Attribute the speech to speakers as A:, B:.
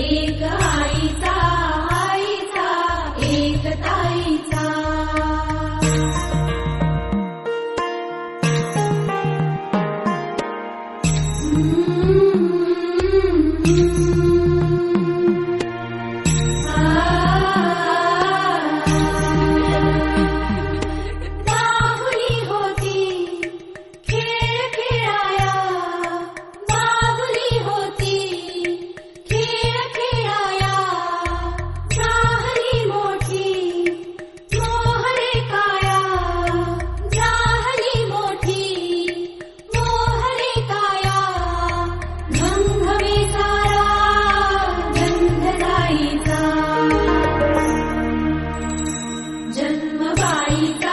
A: एक आईचा आईचा एक ताईचा बाहुली होती खेळ खेळाया बाहुली होती खेळ खेळाया झाली मोठी मोहरे काया झाली मोठी मोहरे काया घमघमे सारा गंधदाईचा जन्म बाईचा